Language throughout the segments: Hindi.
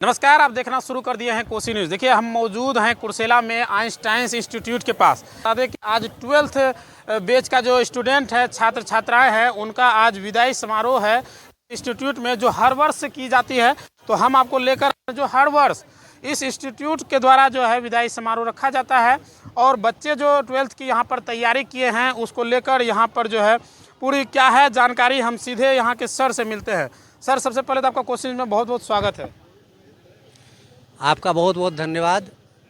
नमस्कार, आप देखना शुरू कर दिए हैं कोसी न्यूज़। देखिए, हम मौजूद हैं कुर्सेला में आइंस्टाइन इंस्टीट्यूट के पास। बता दें कि आज 12th बैच का जो स्टूडेंट है, छात्र छात्राएं हैं, उनका आज विदाई समारोह है इंस्टीट्यूट में, जो हर वर्ष की जाती है। तो हम आपको लेकर जो हर वर्ष इस इंस्टीट्यूट के द्वारा जो है विदाई समारोह रखा जाता है, और बच्चे जो 12th की यहाँ पर तैयारी किए हैं उसको लेकर यहाँ पर जो है पूरी क्या है जानकारी, हम सीधे यहाँ के सर से मिलते हैं। सर, सबसे पहले तो आपका कोसी न्यूज़ में बहुत बहुत स्वागत है। आपका बहुत बहुत धन्यवाद।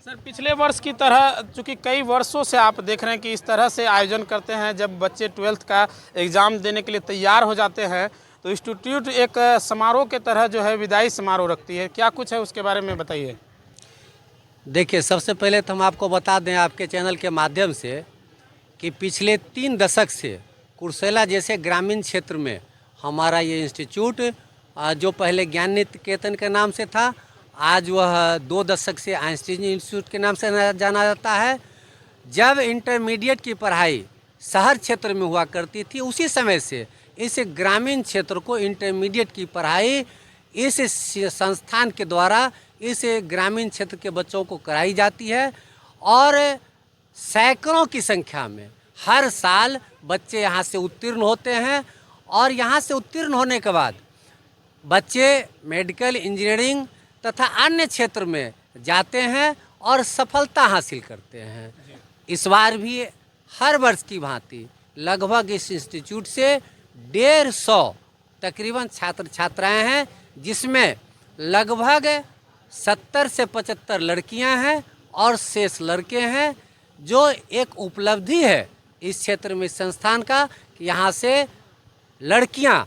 सर, पिछले वर्ष की तरह, चूँकि कई वर्षों से आप देख रहे हैं कि इस तरह से आयोजन करते हैं, जब बच्चे 12th का एग्ज़ाम देने के लिए तैयार हो जाते हैं तो इंस्टीट्यूट एक समारोह के तरह जो है विदाई समारोह रखती है। क्या कुछ है उसके बारे में बताइए। देखिए, सबसे पहले तो हम आपको बता दें आपके चैनल के माध्यम से कि पिछले 3 दशक से कुर्सेला जैसे ग्रामीण क्षेत्र में हमारा ये इंस्टीट्यूट, जो पहले ज्ञान निकेतन के नाम से था, आज वह 2 दशक से आइंस्टीन इंस्टीट्यूट के नाम से जाना जाता है। जब इंटरमीडिएट की पढ़ाई शहर क्षेत्र में हुआ करती थी, उसी समय से इस ग्रामीण क्षेत्र को इंटरमीडिएट की पढ़ाई इस संस्थान के द्वारा इस ग्रामीण क्षेत्र के बच्चों को कराई जाती है, और सैकड़ों की संख्या में हर साल बच्चे यहाँ से उत्तीर्ण होते हैं। और यहाँ से उत्तीर्ण होने के बाद बच्चे मेडिकल, इंजीनियरिंग तथा अन्य क्षेत्र में जाते हैं और सफलता हासिल करते हैं। इस बार भी हर वर्ष की भांति लगभग इस इंस्टीट्यूट से 150 तकरीबन छात्र छात्राएं हैं, जिसमें लगभग 70 से 75 लड़कियां हैं और शेष लड़के हैं, जो एक उपलब्धि है इस क्षेत्र में संस्थान का कि यहाँ से लड़कियां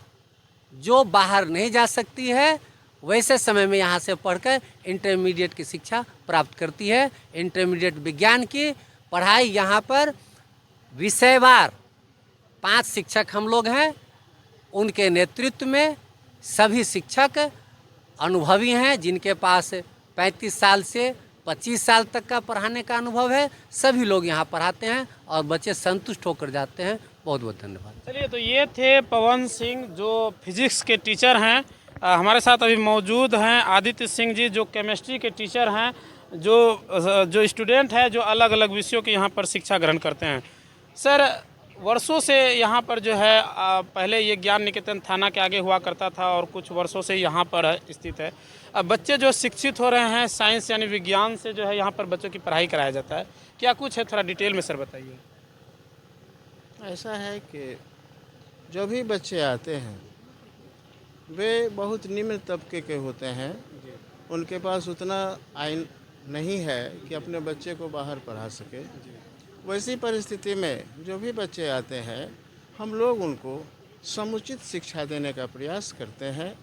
जो बाहर नहीं जा सकती है, वैसे समय में यहाँ से पढ़कर इंटरमीडिएट की शिक्षा प्राप्त करती है। इंटरमीडिएट विज्ञान की पढ़ाई यहाँ पर विषयवार 5 शिक्षक हम लोग हैं, उनके नेतृत्व में सभी शिक्षक अनुभवी हैं, जिनके पास 35 साल से 25 साल तक का पढ़ाने का अनुभव है। सभी लोग यहाँ पढ़ाते हैं और बच्चे संतुष्ट होकर जाते हैं। बहुत बहुत धन्यवाद। चलिए, तो ये थे पवन सिंह, जो फिजिक्स के टीचर हैं। हमारे साथ अभी मौजूद हैं आदित्य सिंह जी, जो केमिस्ट्री के टीचर हैं, जो स्टूडेंट है, जो अलग अलग विषयों की यहाँ पर शिक्षा ग्रहण करते हैं। सर, वर्षों से यहाँ पर जो है पहले ये ज्ञान निकेतन थाना के आगे हुआ करता था और कुछ वर्षों से यहाँ पर स्थित है। अब बच्चे जो शिक्षित हो रहे हैं साइंस यानी विज्ञान से, जो है यहाँ पर बच्चों की पढ़ाई कराया जाता है। क्या कुछ है, थोड़ा डिटेल में सर बताइए। ऐसा है कि जो भी बच्चे आते हैं वे बहुत निम्न तबके के होते हैं, उनके पास उतना आय नहीं है कि अपने बच्चे को बाहर पढ़ा सके। वैसी परिस्थिति में जो भी बच्चे आते हैं, हम लोग उनको समुचित शिक्षा देने का प्रयास करते हैं,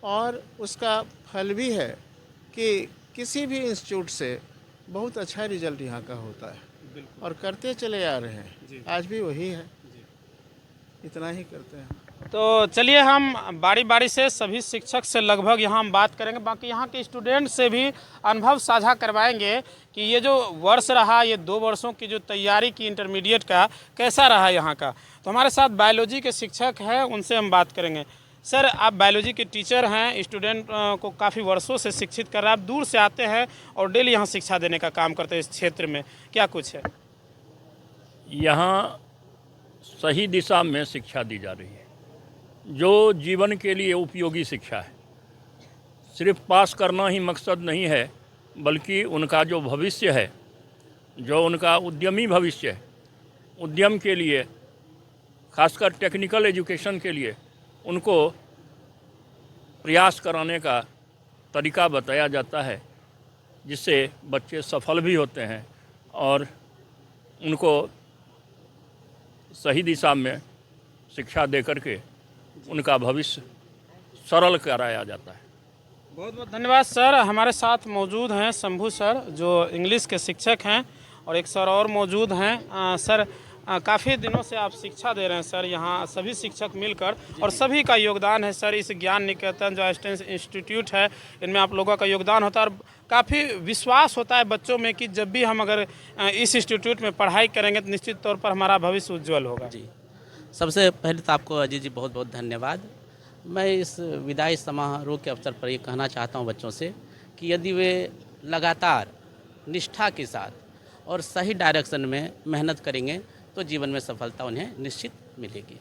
और उसका फल भी है कि किसी भी इंस्टीट्यूट से बहुत अच्छा रिजल्ट यहाँ का होता है, और करते चले आ रहे हैं। आज भी वही है, इतना ही करते हैं। तो चलिए, हम बारी बारी से सभी शिक्षक से लगभग यहाँ हम बात करेंगे, बाकी यहाँ के स्टूडेंट से भी अनुभव साझा करवाएंगे कि ये जो वर्ष रहा, ये 2 वर्षों की जो तैयारी की इंटरमीडिएट का, कैसा रहा यहाँ का। तो हमारे साथ बायोलॉजी के शिक्षक हैं, उनसे हम बात करेंगे। सर, आप बायोलॉजी के टीचर हैं, स्टूडेंट को काफ़ी वर्षों से शिक्षित कर रहे हैं, आप दूर से आते हैं और डेली यहाँ शिक्षा देने का काम करते हैं इस क्षेत्र में, क्या कुछ है? यहाँ सही दिशा में शिक्षा दी जा रही है, जो जीवन के लिए उपयोगी शिक्षा है। सिर्फ पास करना ही मकसद नहीं है, बल्कि उनका जो भविष्य है, जो उनका उद्यमी भविष्य है, उद्यम के लिए, खासकर टेक्निकल एजुकेशन के लिए उनको प्रयास कराने का तरीका बताया जाता है, जिससे बच्चे सफल भी होते हैं और उनको सही दिशा में शिक्षा दे करके उनका भविष्य सरल कराया जाता है। बहुत बहुत धन्यवाद सर। हमारे साथ मौजूद हैं शंभू सर, जो इंग्लिश के शिक्षक हैं, और एक सर और मौजूद हैं। सर, काफ़ी दिनों से आप शिक्षा दे रहे हैं सर, यहाँ सभी शिक्षक मिलकर, और सभी का योगदान है सर। इस ज्ञान निकेतन जो आइंस्टाइन इंस्टीट्यूट है, इनमें आप लोगों का योगदान होता है, और काफ़ी विश्वास होता है बच्चों में कि जब भी हम अगर इस इंस्टीट्यूट में पढ़ाई करेंगे तो निश्चित तौर पर हमारा भविष्य उज्ज्वल होगा। जी, सबसे पहले तो आपको अजीत जी बहुत बहुत धन्यवाद। मैं इस विदाई समारोह के अवसर पर ये कहना चाहता हूँ बच्चों से कि यदि वे लगातार निष्ठा के साथ और सही डायरेक्शन में मेहनत करेंगे तो जीवन में सफलता उन्हें निश्चित मिलेगी।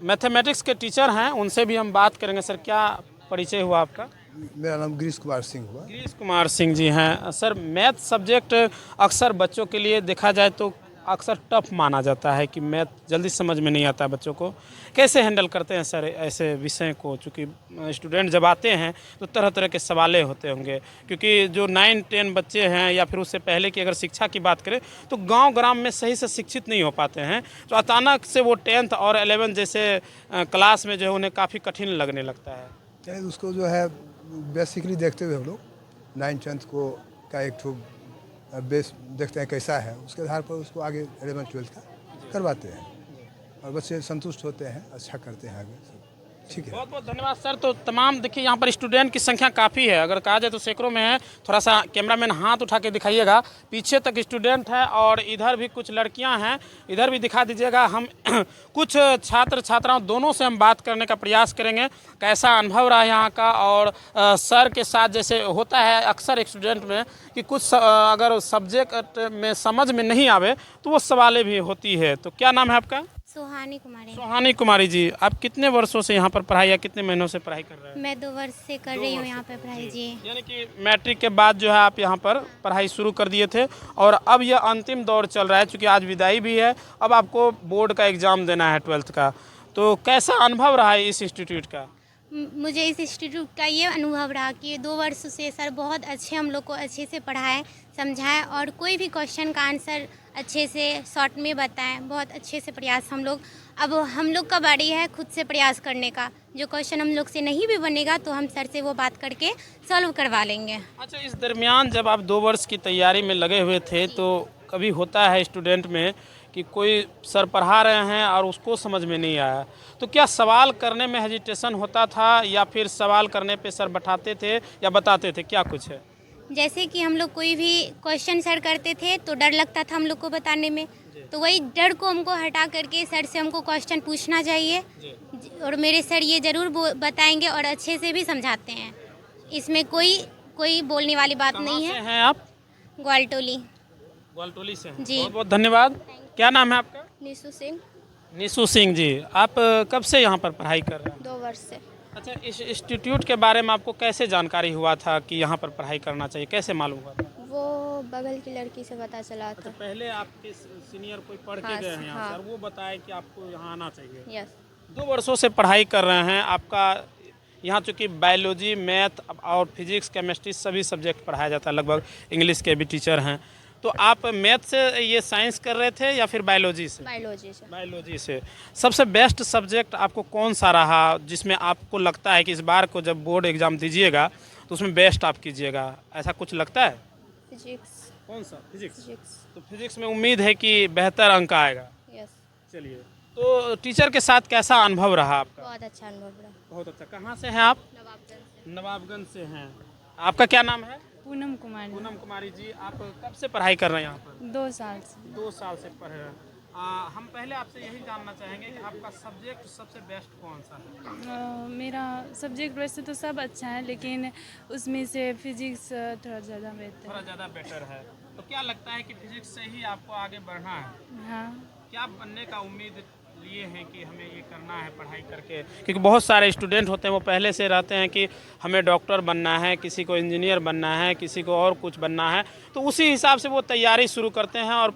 मैथमेटिक्स के टीचर हैं, उनसे भी हम बात करेंगे। सर, क्या परिचय हुआ आपका? मेरा नाम गिरीश कुमार सिंह हुआ। गिरीश कुमार सिंह जी हैं। सर, मैथ सब्जेक्ट अक्सर बच्चों के लिए देखा जाए तो अक्सर टफ माना जाता है कि मैथ जल्दी समझ में नहीं आता है बच्चों को। कैसे हैंडल करते हैं सर ऐसे विषय को? चूँकि स्टूडेंट जब आते हैं तो तरह तरह के सवालें होते होंगे, क्योंकि जो 9-10 बच्चे हैं या फिर उससे पहले की अगर शिक्षा की बात करें तो गांव ग्राम में सही से शिक्षित नहीं हो पाते हैं, तो अचानक से वो 10th और 11th जैसे क्लास में जो है उन्हें काफ़ी कठिन लगने लगता है। यानी उसको जो है बेसिकली देखते हुए हम लोग 9th-10th को का एक ठो बेस देखते हैं कैसा है, उसके आधार पर उसको आगे 11th-12th का करवाते हैं और बच्चे संतुष्ट होते हैं, अच्छा करते हैं आगे सब ठीक है। बहुत बहुत धन्यवाद सर। तो तमाम देखिए यहाँ पर स्टूडेंट की संख्या काफ़ी है, अगर कहा जाए तो सैकड़ों में है। थोड़ा सा कैमरामैन हाथ उठा के दिखाइएगा, पीछे तक स्टूडेंट है और इधर भी कुछ लड़कियाँ हैं, इधर भी दिखा दीजिएगा। हम कुछ छात्र छात्राओं दोनों से हम बात करने का प्रयास करेंगे, कैसा अनुभव रहा यहाँ का। और सर के साथ जैसे होता है अक्सर स्टूडेंट में कि कुछ अगर सब्जेक्ट में समझ में नहीं आवे तो वो सवालें भी होती है। तो क्या नाम है आपका? सुहानी कुमारी। सुहानी कुमारी जी, आप कितने वर्षों से यहाँ पर पढ़ाई या कितने महीनों से पढ़ाई कर रहे हैं? मैं 2 वर्ष से कर रही हूँ यहाँ पे पढ़ाई जी। यानी कि मैट्रिक के बाद जो है आप यहाँ पर पढ़ाई शुरू कर दिए थे और अब यह अंतिम दौर चल रहा है, क्योंकि आज विदाई भी है। अब आपको बोर्ड का एग्ज़ाम देना है 12th का, तो कैसा अनुभव रहा है इस इंस्टीट्यूट का? मुझे इस इंस्टीट्यूट का ये अनुभव रहा कि 2 वर्ष से सर बहुत अच्छे हम लोग को अच्छे से पढ़ाएं, समझाएं और कोई भी क्वेश्चन का आंसर अच्छे से शॉर्ट में बताएं। बहुत अच्छे से प्रयास अब हम लोग का बारी है खुद से प्रयास करने का। जो क्वेश्चन हम लोग से नहीं भी बनेगा तो हम सर से वो बात करके सॉल्व करवा लेंगे। अच्छा, इस दरमियान जब आप 2 वर्ष की तैयारी में लगे हुए थे तो कभी होता है स्टूडेंट में कि कोई सर पढ़ा रहे हैं और उसको समझ में नहीं आया, तो क्या सवाल करने में हेजिटेशन होता था या फिर सवाल करने पे सर बैठाते थे या बताते थे, क्या कुछ है? जैसे कि हम लोग कोई भी क्वेश्चन सर करते थे तो डर लगता था हम लोग को बताने में, तो वही डर को हमको हटा करके सर से हमको क्वेश्चन पूछना चाहिए और मेरे सर ये ज़रूर बताएंगे और अच्छे से भी समझाते हैं। इसमें कोई बोलने वाली बात नहीं है। कहाँ से हैं आप? ग्वालटोली। ग्वालटोली से हैं। जी। बहुत बहुत धन्यवाद। क्या नाम है आपका? निशु सिंह। निशु सिंह जी, आप कब से यहाँ पर पढ़ाई कर रहे हैं? 2 वर्ष से। अच्छा, इस इंस्टीट्यूट के बारे में आपको कैसे जानकारी हुआ था कि यहाँ पर पढ़ाई करना चाहिए, कैसे मालूम हुआ था? वो बगल की लड़की से पता चला अच्छा, पहले आपके सीनियर कोई पढ़ के हाँ, गए हैं यहाँ हाँ। से और वो बताए कि आपको यहाँ आना चाहिए। यस। 2 वर्षों से पढ़ाई कर रहे हैं। आपका यहाँ चूँकि बायोलॉजी, मैथ और फिजिक्स, केमिस्ट्री सभी सब्जेक्ट पढ़ाया जाता है, लगभग इंग्लिश के भी टीचर हैं। तो आप मैथ से ये साइंस कर रहे थे या फिर बायोलॉजी से? बायोलॉजी से। बायोलॉजी से। सबसे बेस्ट सब्जेक्ट आपको कौन सा रहा जिसमें आपको लगता है कि इस बार को जब बोर्ड एग्ज़ाम दीजिएगा तो उसमें बेस्ट आप कीजिएगा, ऐसा कुछ लगता है? फिजिक्स। कौन सा? फिजिक्स। फिजिक्स। तो फिजिक्स में उम्मीद है कि बेहतर अंक आएगा। यस। चलिए, तो टीचर के साथ कैसा अनुभव रहा आपका? बहुत अच्छा अनुभव रहा। बहुत अच्छा। कहाँ से हैं आप? नवाबगंज से हैं। आपका क्या नाम है? पूनम कुमारी। पूनम कुमारी जी, आप कब से पढ़ाई कर रहे हैं यहाँ पर? 2 साल से। 2 साल से पढ़ रहे हैं। हम पहले आपसे यही जानना चाहेंगे कि आपका सब्जेक्ट सबसे बेस्ट कौन सा है? मेरा सब्जेक्ट वैसे तो सब अच्छा है, लेकिन उसमें से फिजिक्स थोड़ा ज़्यादा बेहतर थोड़ा ज़्यादा बेटर है। तो क्या लगता है कि फिजिक्स से ही आपको आगे बढ़ना है? है। हाँ। क्या बनने का उम्मीद लिए हैं कि हमें ये करना है पढ़ाई करके? क्योंकि बहुत सारे स्टूडेंट होते हैं वो पहले से रहते हैं कि हमें डॉक्टर बनना है, किसी को इंजीनियर बनना है, किसी को और कुछ बनना है, तो उसी हिसाब से वो तैयारी शुरू करते हैं और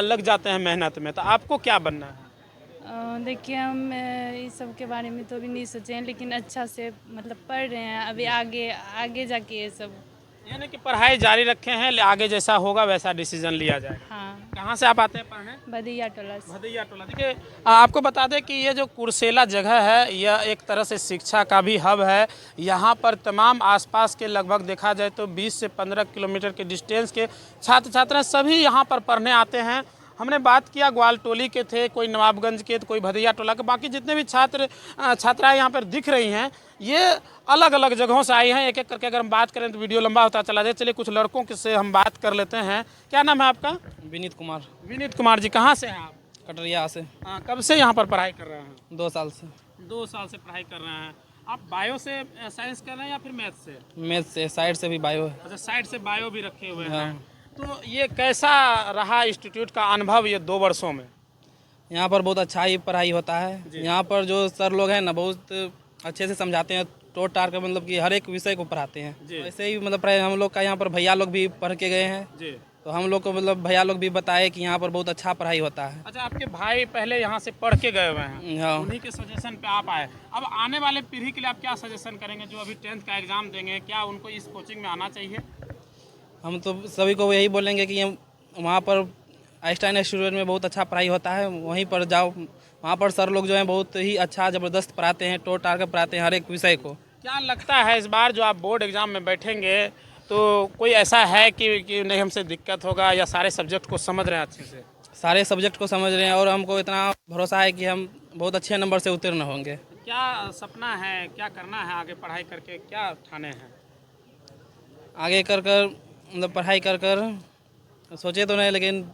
लग जाते हैं मेहनत में। तो आपको क्या बनना है? देखिए, हम इस सब के बारे में तो अभी नहीं सोचे हैं, लेकिन अच्छा से मतलब पढ़ रहे हैं अभी, आगे जाके ये सब, यानी कि पढ़ाई जारी रखे हैं, आगे जैसा होगा वैसा डिसीजन लिया जाएगा। हाँ। कहाँ से आप आते हैं पढ़ने? बदिया टोला से। भदैया टोला। देखिए, आपको बता दें कि ये जो कुर्सेला जगह है यह एक तरह से शिक्षा का भी हब है। यहाँ पर तमाम आसपास के लगभग देखा जाए तो 20 से 15 किलोमीटर के डिस्टेंस के छात्र छात्राएं सभी यहाँ पर पढ़ने आते हैं। हमने बात किया ग्वालटोली के थे, कोई नवाबगंज के, तो कोई भदैया टोला के, बाकी जितने भी छात्राएं यहाँ पर दिख रही हैं ये अलग अलग जगहों से आई हैं। एक एक करके अगर हम बात करें तो वीडियो लंबा होता चला जाए। चलिए कुछ लड़कों से हम बात कर लेते हैं। क्या नाम है आपका? विनीत कुमार। विनीत कुमार जी, कहाँ से हैं आप? कटरिया से। कब से यहाँ पर पढ़ाई कर रहे हैं? 2 साल से। 2 साल से पढ़ाई कर रहे हैं। आप बायो से साइंस कर रहे हैं या फिर मैथ से? मैथ से, साइड से भी बायो है। अच्छा, साइड से बायो भी रखे हुए हैं। हाँ। तो ये कैसा रहा इंस्टीट्यूट का अनुभव ये 2 वर्षों में? यहाँ पर बहुत अच्छा ही पढ़ाई होता है। यहाँ पर जो सर लोग हैं ना बहुत अच्छे से समझाते हैं, टोट टार कर मतलब कि हर एक विषय को पढ़ाते हैं। ऐसे ही मतलब हम लोग का यहाँ पर भैया लोग भी पढ़ के गए हैं जी। तो हम लोग को मतलब भैया लोग भी बताए कि यहाँ पर बहुत अच्छा पढ़ाई होता है। अच्छा, आपके भाई पहले यहाँ से पढ़ के गए हुए हैं, हाँ। उन्हीं के सजेशन पे आप आए। अब आने वाले पीढ़ी के लिए आप क्या सजेशन करेंगे जो अभी 10th का एग्जाम देंगे, क्या उनको इस कोचिंग में आना चाहिए? हम तो सभी को यही बोलेंगे कि वहाँ पर आइंस्टाइन इंस्टीट्यूट में बहुत अच्छा पढ़ाई होता है, वहीं पर जाओ। वहाँ पर सर लोग जो हैं बहुत ही अच्छा ज़बरदस्त पढ़ाते हैं, टोट टार कर पढ़ाते हैं हर एक विषय को। क्या लगता है इस बार जो आप बोर्ड एग्जाम में बैठेंगे तो कोई ऐसा है कि नहीं हमसे दिक्कत होगा, या सारे सब्जेक्ट को समझ रहे हैं अच्छे से? सारे सब्जेक्ट को समझ रहे हैं और हमको इतना भरोसा है कि हम बहुत अच्छे नंबर से उत्तीर्ण होंगे। क्या सपना है, क्या करना है आगे पढ़ाई करके, क्या ठाने हैं? आगे कर मतलब पढ़ाई कर सोचे तो नहीं, लेकिन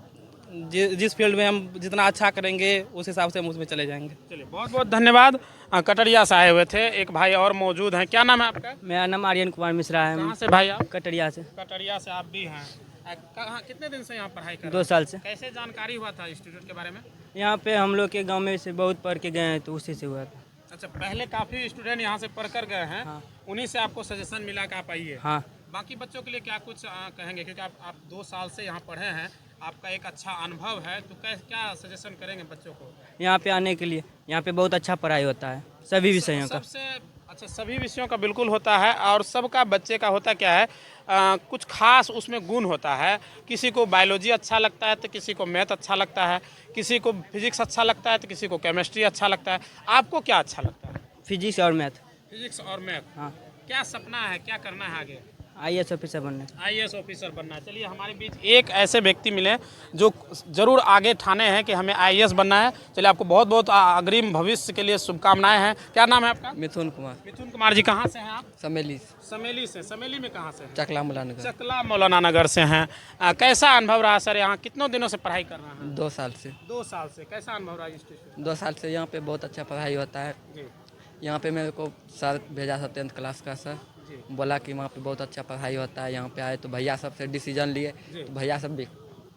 जिस फील्ड में हम जितना अच्छा करेंगे उस हिसाब से हम उसमें चले जाएंगे। चलिए, बहुत बहुत धन्यवाद। कटरिया से आए हुए थे, एक भाई और मौजूद हैं। क्या नाम है आपका? मेरा नाम आर्यन कुमार मिश्रा है। कहाँ से भाई आप? कटरिया से। कटरिया से आप भी हैं। कहाँ, कितने दिन से यहाँ पढ़ाई कर रहे हैं? 2 साल से। कैसे जानकारी हुआ था इंस्टीट्यूट के बारे में? यहाँ पे हम लोग के गांव में से बहुत पढ़ के गए हैं तो उसी से हुआ था। अच्छा, पहले काफ़ी स्टूडेंट यहाँ से पढ़ कर गए हैं। हाँ। उन्हीं से आपको सजेशन मिला कि आप आइए। हाँ। बाकी बच्चों के लिए क्या कुछ कहेंगे, क्योंकि आप 2 साल से यहाँ पढ़े हैं, आपका एक अच्छा अनुभव है, तो क्या सजेशन करेंगे बच्चों को यहाँ पे आने के लिए? यहाँ पे बहुत अच्छा पढ़ाई होता है सभी विषयों का। सबसे अच्छा, सभी विषयों का बिल्कुल होता है, और सबका बच्चे का होता क्या है, कुछ खास उसमें गुण होता है। किसी को बायोलॉजी अच्छा लगता है तो किसी को मैथ अच्छा लगता है, किसी को फिजिक्स अच्छा लगता है तो किसी को केमिस्ट्री अच्छा लगता है। आपको क्या अच्छा लगता है? फिजिक्स और मैथ। फिजिक्स और मैथ। हाँ। क्या सपना है, क्या करना है आगे? IAS ऑफिसर बनना। IAS ऑफिसर बनना है। चलिए, हमारे बीच एक ऐसे व्यक्ति मिले जो जरूर आगे ठाने हैं कि हमें IAS बनना है। चलिए, आपको बहुत बहुत अग्रिम भविष्य के लिए शुभकामनाएं हैं। क्या नाम है आपका? मिथुन कुमार। मिथुन कुमार जी, कहाँ से हैं आप? समेली। समेली से। समेली में कहाँ से हैं? चकला मौलाना नगर। चकला मौलाना नगर से हैं। कैसा अनुभव रहा सर, यहाँ कितनों दिनों से पढ़ाई कर रहे हैं? 2 साल से। 2 साल से। कैसा अनुभव रहा इंस्टीट्यूट? 2 साल से यहाँ पे बहुत अच्छा पढ़ाई होता है। जी। यहाँ पे मेरे को सर भेजा था 10th क्लास का सर, बोला कि वहाँ पे बहुत अच्छा पढ़ाई होता है। यहाँ पे आए तो भैया सब से डिसीजन लिए, तो भैया सब भी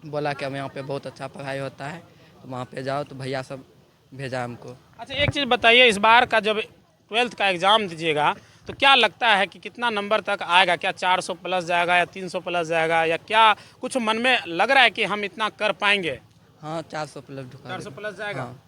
बोला कि हम यहाँ पे बहुत अच्छा पढ़ाई होता है तो वहाँ पे जाओ, तो भैया सब भेजा हमको। अच्छा, एक चीज़ बताइए, इस बार का जब 12th का एग्ज़ाम दीजिएगा तो क्या लगता है कि कितना नंबर तक आएगा? क्या 400 प्लस जाएगा या 300 प्लस जाएगा, या क्या कुछ मन में लग रहा है कि हम इतना कर पाएंगे? हाँ, 400 प्लस ढुका। 400 प्लस जाएगा। हाँ।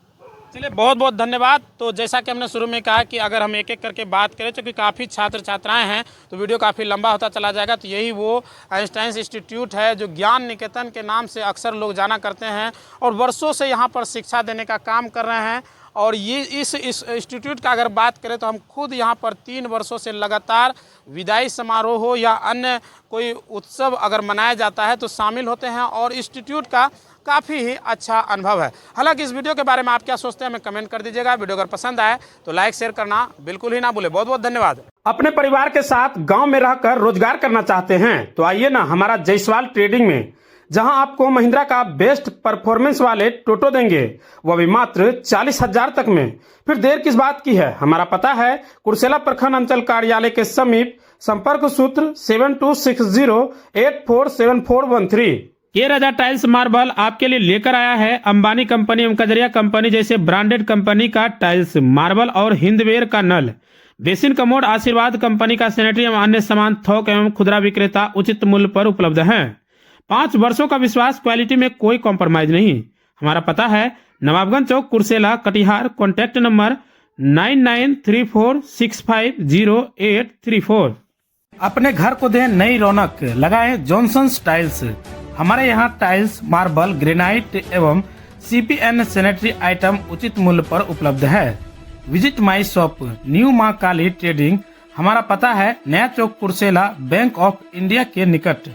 चलिए, बहुत बहुत धन्यवाद। तो जैसा कि हमने शुरू में कहा कि अगर हम एक एक करके बात करें, क्योंकि काफ़ी छात्र छात्राएं हैं तो वीडियो काफ़ी लंबा होता चला जाएगा, तो यही वो आइंस्टाइन इंस्टीट्यूट है जो ज्ञान निकेतन के नाम से अक्सर लोग जाना करते हैं, और वर्षों से यहाँ पर शिक्षा देने का काम कर रहे हैं। और ये इस इंस्टीट्यूट का अगर बात करें तो हम खुद यहाँ पर 3 वर्षों से लगातार विदाई समारोह हो या अन्य कोई उत्सव अगर मनाया जाता है तो शामिल होते हैं, और इंस्टीट्यूट का काफ़ी ही अच्छा अनुभव है। हालांकि इस वीडियो के बारे में आप क्या सोचते हैं हमें कमेंट कर दीजिएगा। वीडियो अगर पसंद आए तो लाइक शेयर करना बिल्कुल ही ना भूले। बहुत बहुत धन्यवाद। अपने परिवार के साथ गांव में रहकर रोजगार करना चाहते हैं तो आइए ना हमारा जयसवाल ट्रेडिंग में, जहां आपको महिंद्रा का बेस्ट परफॉर्मेंस वाले टोटो देंगे, वो भी मात्र 40,000 तक में। फिर देर किस बात की है? हमारा पता है कुर्सेला प्रखंड अंचल कार्यालय के समीप। संपर्क सूत्र 7260847413। ये राजा टाइल्स मार्बल आपके लिए लेकर आया है अंबानी कंपनी एवं कजरिया कंपनी जैसे ब्रांडेड कंपनी का टाइल्स मार्बल और हिंदवेयर का नल, बेसिन कमोड, आशीर्वाद कंपनी का सैनिटरी एवं अन्य सामान थोक एवं खुदरा विक्रेता उचित मूल्य पर उपलब्ध हैं। 5 वर्षों का विश्वास, क्वालिटी में कोई कॉम्प्रोमाइज नहीं। हमारा पता है नवाबगंज चौक, कुर्सेला, कटिहार। Contact number 9934650834। अपने घर को दें नई रौनक, लगाएं जॉनसन्स टाइल्स। हमारे यहाँ टाइल्स, मार्बल, ग्रेनाइट एवं CPN सैनिटरी आइटम उचित मूल्य पर उपलब्ध है। विजिट माई शॉप, न्यू मां काली ट्रेडिंग। हमारा पता है नया चौक, कुर्सेला, बैंक ऑफ इंडिया के निकट।